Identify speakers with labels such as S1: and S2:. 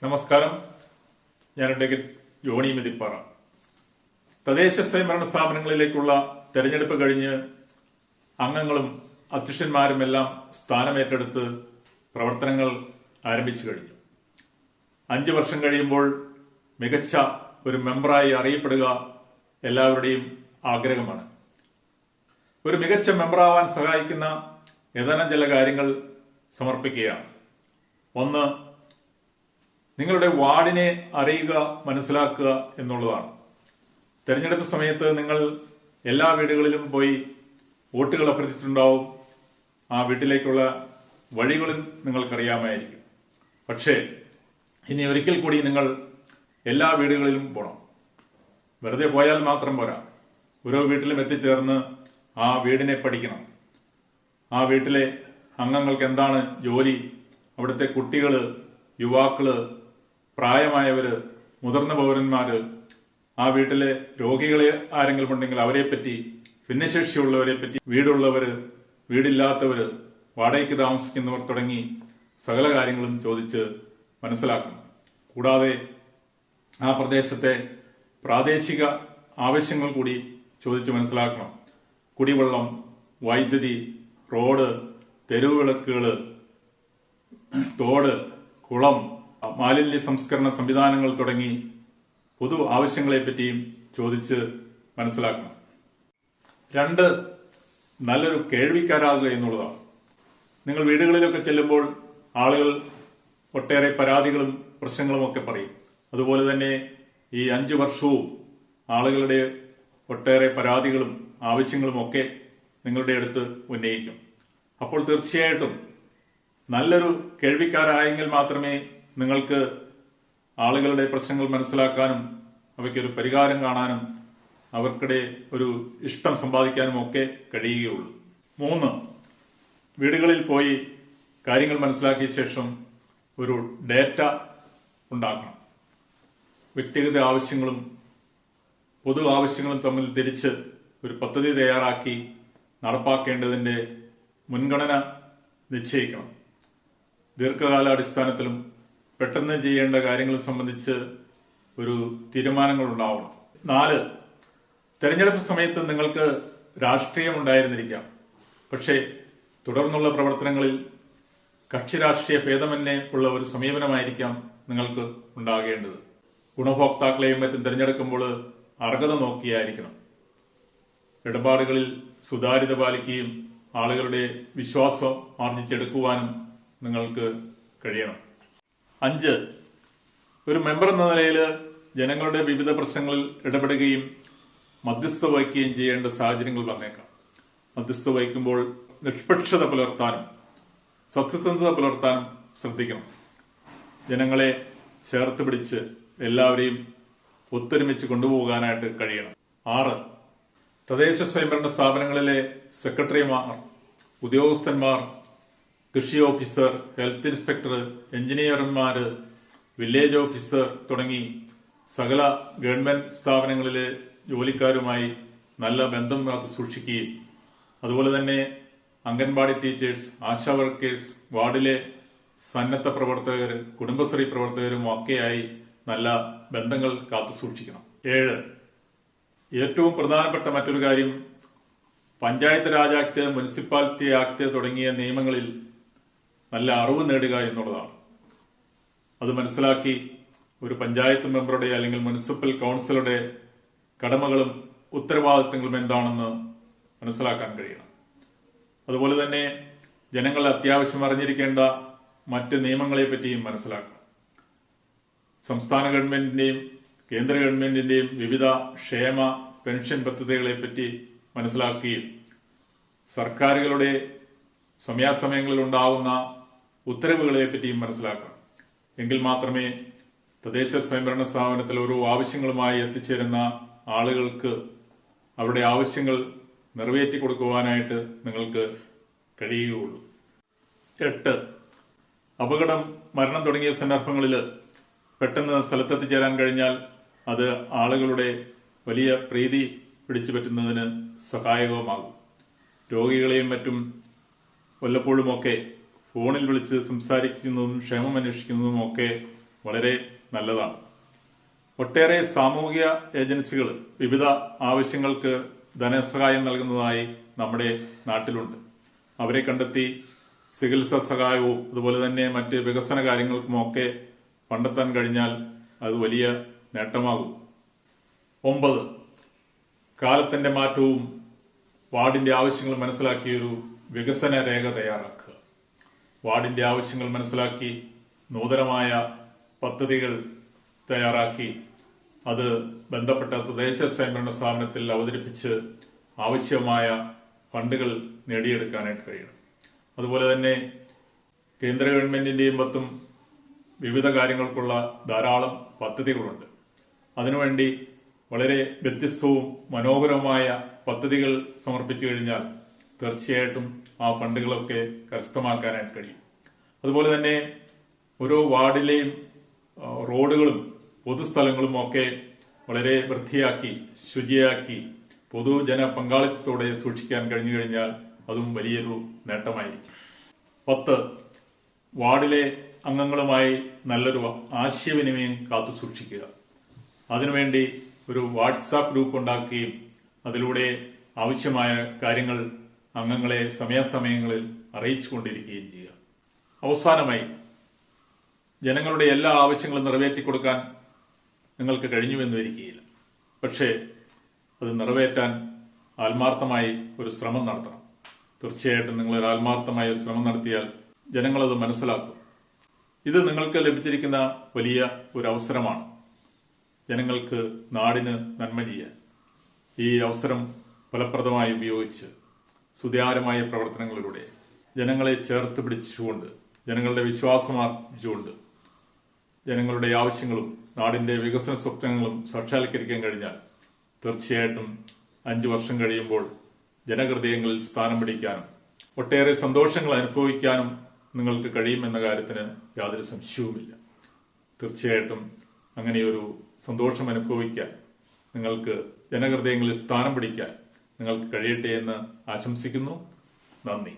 S1: നമസ്കാരം. ഞാൻ advocate Johnny Methippara. തദ്ദേശ സ്വയംഭരണ സ്ഥാപനങ്ങളിലേക്കുള്ള തെരഞ്ഞെടുപ്പ് കഴിഞ്ഞ് അംഗങ്ങളും അധ്യക്ഷന്മാരുമെല്ലാം സ്ഥാനമേറ്റെടുത്ത് പ്രവർത്തനങ്ങൾ ആരംഭിച്ചു കഴിഞ്ഞു. 5 വർഷം കഴിയുമ്പോൾ മികച്ച ഒരു മെമ്പറായി അറിയപ്പെടുക എല്ലാവരുടെയും ആഗ്രഹമാണ്. ഒരു മികച്ച മെമ്പറാവാൻ സഹായിക്കുന്ന ഏതാനും ചില കാര്യങ്ങൾ സമർപ്പിക്കുകയാണ്. ഒന്ന്, നിങ്ങളുടെ വാർഡിനെ അറിയുക, മനസ്സിലാക്കുക എന്നുള്ളതാണ്. തെരഞ്ഞെടുപ്പ് സമയത്ത് നിങ്ങൾ എല്ലാ വീടുകളിലും പോയി വോട്ടുകൾ അഭ്യർത്ഥിച്ചിട്ടുണ്ടാവും. ആ വീട്ടിലേക്കുള്ള വഴികളും നിങ്ങൾക്കറിയാമായിരിക്കും. പക്ഷേ ഇനി ഒരിക്കൽ കൂടി നിങ്ങൾ എല്ലാ വീടുകളിലും പോകണം. വെറുതെ പോയാൽ മാത്രം പോരാ. ഓരോ വീട്ടിലും എത്തിച്ചേർന്ന് ആ വീടിനെ പഠിക്കണം. ആ വീട്ടിലെ അംഗങ്ങൾക്ക് എന്താണ് ജോലി, അവിടുത്തെ കുട്ടികള്, യുവാക്കള്, പ്രായമായവര്, മുതിർന്ന പൗരന്മാര്, ആ വീട്ടിലെ രോഗികളെ ആരെങ്കിലും ഉണ്ടെങ്കിൽ അവരെപ്പറ്റി, ഭിന്നശേഷിയുള്ളവരെ പറ്റി, വീടുള്ളവര്, വീടില്ലാത്തവര്, വാടകയ്ക്ക് താമസിക്കുന്നവർ തുടങ്ങി സകല കാര്യങ്ങളും ചോദിച്ച് മനസ്സിലാക്കണം. കൂടാതെ ആ പ്രദേശത്തെ പ്രാദേശിക ആവശ്യങ്ങൾ കൂടി ചോദിച്ച് മനസ്സിലാക്കണം. കുടിവെള്ളം, വൈദ്യുതി, റോഡ്, തെരുവ് വിളക്കുകള്, തോട്, കുളം, മാലിന്യ സംസ്കരണ സംവിധാനങ്ങൾ തുടങ്ങി പൊതു ആവശ്യങ്ങളെപ്പറ്റിയും ചോദിച്ച് മനസ്സിലാക്കണം. 2, നല്ലൊരു കേൾവിക്കാരാകുക എന്നുള്ളതാണ്. നിങ്ങൾ വീടുകളിലൊക്കെ ചെല്ലുമ്പോൾ ആളുകൾ ഒട്ടേറെ പരാതികളും പ്രശ്നങ്ങളും ഒക്കെ പറയും. അതുപോലെ തന്നെ ഈ 5 വർഷവും ആളുകളുടെ ഒട്ടേറെ പരാതികളും ആവശ്യങ്ങളും ഒക്കെ നിങ്ങളുടെ അടുത്ത് ഉന്നയിക്കും. അപ്പോൾ തീർച്ചയായിട്ടും നല്ലൊരു കേൾവിക്കാരായെങ്കിൽ മാത്രമേ നിങ്ങൾക്ക് ആളുകളുടെ പ്രശ്നങ്ങൾ മനസ്സിലാക്കാനും അവയ്ക്കൊരു പരിഹാരം കാണാനും അവർക്കിടെ ഒരു ഇഷ്ടം സമ്പാദിക്കാനും ഒക്കെ കഴിയുകയുള്ളൂ. 3, വീടുകളിൽ പോയി കാര്യങ്ങൾ മനസ്സിലാക്കിയ ശേഷം ഒരു ഡേറ്റ ഉണ്ടാക്കണം. വ്യക്തിഗത ആവശ്യങ്ങളും പൊതു ആവശ്യങ്ങളും തമ്മിൽ തിരിച്ച് ഒരു പദ്ധതി തയ്യാറാക്കി നടപ്പാക്കേണ്ടതിന്റെ മുൻഗണന നിശ്ചയിക്കണം. ദീർഘകാലാടിസ്ഥാനത്തിലും പെട്ടെന്ന് ചെയ്യേണ്ട കാര്യങ്ങളെ സംബന്ധിച്ച് ഒരു തീരുമാനങ്ങൾ ഉണ്ടാവണം. 4, തെരഞ്ഞെടുപ്പ് സമയത്ത് നിങ്ങൾക്ക് രാഷ്ട്രീയം ഉണ്ടായിരുന്നിരിക്കാം. പക്ഷേ തുടർന്നുള്ള പ്രവർത്തനങ്ങളിൽ കക്ഷി രാഷ്ട്രീയ ഭേദമന്യേ ഉള്ള ഒരു സമീപനമായിരിക്കാം നിങ്ങൾക്ക് ഉണ്ടാകേണ്ടത്. ഗുണഭോക്താക്കളെയും മറ്റും തിരഞ്ഞെടുക്കുമ്പോൾ അർഹത നോക്കിയായിരിക്കണം. ഇടപാടുകളിൽ സുതാര്യത പാലിക്കുകയും ആളുകളുടെ വിശ്വാസം ആർജിച്ചെടുക്കുവാനും നിങ്ങൾക്ക് കഴിയണം. 5, ഒരു മെമ്പർ എന്ന നിലയിൽ ജനങ്ങളുടെ വിവിധ പ്രശ്നങ്ങളിൽ ഇടപെടുകയും മധ്യസ്ഥ വഹിക്കുകയും ചെയ്യേണ്ട സാഹചര്യങ്ങൾ വന്നേക്കാം. മധ്യസ്ഥ വഹിക്കുമ്പോൾ നിഷ്പക്ഷത പുലർത്താനും സത്യസന്ധത പുലർത്താനും ശ്രദ്ധിക്കണം. ജനങ്ങളെ ചേർത്ത് പിടിച്ച് എല്ലാവരെയും ഒത്തൊരുമിച്ച് കൊണ്ടുപോകാനായിട്ട് കഴിയണം. 6, തദ്ദേശ സ്വയംഭരണ സ്ഥാപനങ്ങളിലെ സെക്രട്ടറിമാർ, ഉദ്യോഗസ്ഥന്മാർ, കൃഷി ഓഫീസർ, ഹെൽത്ത് ഇൻസ്പെക്ടർ, എഞ്ചിനീയർമാര്, വില്ലേജ് ഓഫീസർ തുടങ്ങി സകല ഗവൺമെന്റ് സ്ഥാപനങ്ങളിലെ ജോലിക്കാരുമായി നല്ല ബന്ധം കാത്തു സൂക്ഷിക്കുകയും അതുപോലെ തന്നെ അംഗൻവാടി ടീച്ചേഴ്സ്, ആശാ വർക്കേഴ്സ്, വാർഡിലെ സന്നദ്ധ പ്രവർത്തകർ, കുടുംബശ്രീ പ്രവർത്തകരും ഒക്കെയായി നല്ല ബന്ധങ്ങൾ കാത്തു സൂക്ഷിക്കണം. 7, ഏറ്റവും പ്രധാനപ്പെട്ട മറ്റൊരു കാര്യം panchayat Raj act, municipality act തുടങ്ങിയ നിയമങ്ങളിൽ നല്ല അറിവ് നേടുക എന്നുള്ളതാണ്. അത് മനസ്സിലാക്കി ഒരു പഞ്ചായത്ത് മെമ്പറുടെ അല്ലെങ്കിൽ മുനിസിപ്പൽ കൗൺസിലറുടെ കടമകളും ഉത്തരവാദിത്തങ്ങളും എന്താണെന്ന് മനസ്സിലാക്കാൻ കഴിയണം. അതുപോലെ തന്നെ ജനങ്ങൾ അത്യാവശ്യം അറിഞ്ഞിരിക്കേണ്ട മറ്റ് നിയമങ്ങളെ പറ്റിയും മനസ്സിലാക്കണം. സംസ്ഥാന ഗവൺമെന്റിന്റെയും കേന്ദ്ര ഗവൺമെന്റിന്റെയും വിവിധ ക്ഷേമ പെൻഷൻ പദ്ധതികളെ പറ്റി മനസ്സിലാക്കുകയും സർക്കാരുകളുടെ സമയാസമയങ്ങളിൽ ഉണ്ടാവുന്ന ഉത്തരവുകളെ പറ്റിയും മനസ്സിലാക്കണം. എങ്കിൽ മാത്രമേ തദ്ദേശ സ്വയംഭരണ സ്ഥാപനത്തിൽ ഓരോ ആവശ്യങ്ങളുമായി എത്തിച്ചേരുന്ന ആളുകൾക്ക് അവരുടെ ആവശ്യങ്ങൾ നിറവേറ്റി കൊടുക്കുവാനായിട്ട് നിങ്ങൾക്ക് കഴിയുകയുള്ളൂ. 8, അപകടം, മരണം തുടങ്ങിയ സന്ദർഭങ്ങളിൽ പെട്ടെന്ന് സ്ഥലത്തെത്തിച്ചേരാൻ കഴിഞ്ഞാൽ അത് ആളുകളുടെ വലിയ പ്രീതി പിടിച്ചുപറ്റുന്നതിന് സഹായകമാകും. രോഗികളെയും മറ്റും വല്ലപ്പോഴുമൊക്കെ ഫോണിൽ വിളിച്ച് സംസാരിക്കുന്നതും ക്ഷേമം അന്വേഷിക്കുന്നതും ഒക്കെ വളരെ നല്ലതാണ്. ഒട്ടേറെ സാമൂഹിക ഏജൻസികൾ വിവിധ ആവശ്യങ്ങൾക്ക് ധനസഹായം നൽകുന്നതായി നമ്മുടെ നാട്ടിലുണ്ട്. അവരെ കണ്ടെത്തി ചികിത്സാ സഹായവും അതുപോലെ തന്നെ മറ്റ് വികസന കാര്യങ്ങൾക്കുമൊക്കെ കണ്ടെത്താൻ കഴിഞ്ഞാൽ അത് വലിയ നേട്ടമാകും. 9, കാലത്തിന്റെ മാറ്റവും വാർഡിന്റെ ആവശ്യങ്ങൾ മനസ്സിലാക്കിയൊരു വികസന രേഖ തയ്യാറാക്കുക. വാർഡിന്റെ ആവശ്യങ്ങൾ മനസ്സിലാക്കി നൂതനമായ പദ്ധതികൾ തയ്യാറാക്കി അത് ബന്ധപ്പെട്ട തദ്ദേശ സ്വയംഭരണ സ്ഥാപനത്തിൽ അവതരിപ്പിച്ച് ആവശ്യമായ ഫണ്ടുകൾ നേടിയെടുക്കാനായിട്ട് കഴിയണം. അതുപോലെ തന്നെ കേന്ദ്ര ഗവൺമെന്റിന്റെയും മറ്റും വിവിധ കാര്യങ്ങൾക്കുള്ള ധാരാളം പദ്ധതികളുണ്ട്. അതിനുവേണ്ടി വളരെ വ്യത്യസ്തവും മനോഹരവുമായ പദ്ധതികൾ സമർപ്പിച്ചു കഴിഞ്ഞാൽ തീർച്ചയായിട്ടും ആ ഫണ്ടുകളൊക്കെ കരസ്ഥമാക്കാനായിട്ട് കഴിയും. അതുപോലെ തന്നെ ഓരോ വാർഡിലെയും റോഡുകളും പൊതുസ്ഥലങ്ങളും ഒക്കെ വളരെ വൃത്തിയാക്കി ശുചിയാക്കി പൊതുജന പങ്കാളിത്തത്തോടെ സൂക്ഷിക്കാൻ കഴിഞ്ഞു കഴിഞ്ഞാൽ അതും വലിയൊരു നേട്ടമായിരിക്കും. 10, വാർഡിലെ അംഗങ്ങളുമായി നല്ലൊരു ആശയവിനിമയം കാത്തു സൂക്ഷിക്കുക. അതിനുവേണ്ടി ഒരു വാട്സാപ്പ് ഗ്രൂപ്പ് ഉണ്ടാക്കുകയും അതിലൂടെ ആവശ്യമായ കാര്യങ്ങൾ അംഗങ്ങളെ സമയാസമയങ്ങളിൽ അറിയിച്ചുകൊണ്ടിരിക്കുകയും ചെയ്യുക. അവസാനമായി, ജനങ്ങളുടെ എല്ലാ ആവശ്യങ്ങളും നിറവേറ്റിക്കൊടുക്കാൻ നിങ്ങൾക്ക് കഴിഞ്ഞുവെന്ന് വരികയില്ല. പക്ഷേ അത് നിറവേറ്റാൻ ആത്മാർത്ഥമായി ഒരു ശ്രമം നടത്തണം. തീർച്ചയായിട്ടും നിങ്ങൾ ആത്മാർത്ഥമായ ഒരു ശ്രമം നടത്തിയാൽ ജനങ്ങളത് മനസ്സിലാക്കും. ഇത് നിങ്ങൾക്ക് ലഭിച്ചിരിക്കുന്ന വലിയ ഒരു അവസരമാണ്. ജനങ്ങൾക്ക് നാടിന് നന്മ ചെയ്യാൻ ഈ അവസരം ഫലപ്രദമായി ഉപയോഗിച്ച് സുതാര്യമായ പ്രവർത്തനങ്ങളിലൂടെ ജനങ്ങളെ ചേർത്ത് പിടിച്ചുകൊണ്ട് ജനങ്ങളുടെ വിശ്വാസം ആർജിച്ചുകൊണ്ട് ജനങ്ങളുടെ ആവശ്യങ്ങളും നാടിന്റെ വികസന സ്വപ്നങ്ങളും സാക്ഷാത്കരിക്കാൻ കഴിഞ്ഞാൽ തീർച്ചയായിട്ടും 5 വർഷം കഴിയുമ്പോൾ ജനഹൃദയങ്ങളിൽ സ്ഥാനം പിടിക്കാനും ഒട്ടേറെ സന്തോഷങ്ങൾ അനുഭവിക്കാനും നിങ്ങൾക്ക് കഴിയുമെന്ന കാര്യത്തിന് യാതൊരു സംശയവുമില്ല. തീർച്ചയായിട്ടും അങ്ങനെയൊരു സന്തോഷം അനുഭവിക്കാൻ നിങ്ങൾക്ക് ജനഹൃദയങ്ങളിൽ സ്ഥാനം പിടിക്കാൻ നിങ്ങൾക്ക് കഴിയട്ടെ എന്ന് ആശംസിക്കുന്നു. നന്ദി.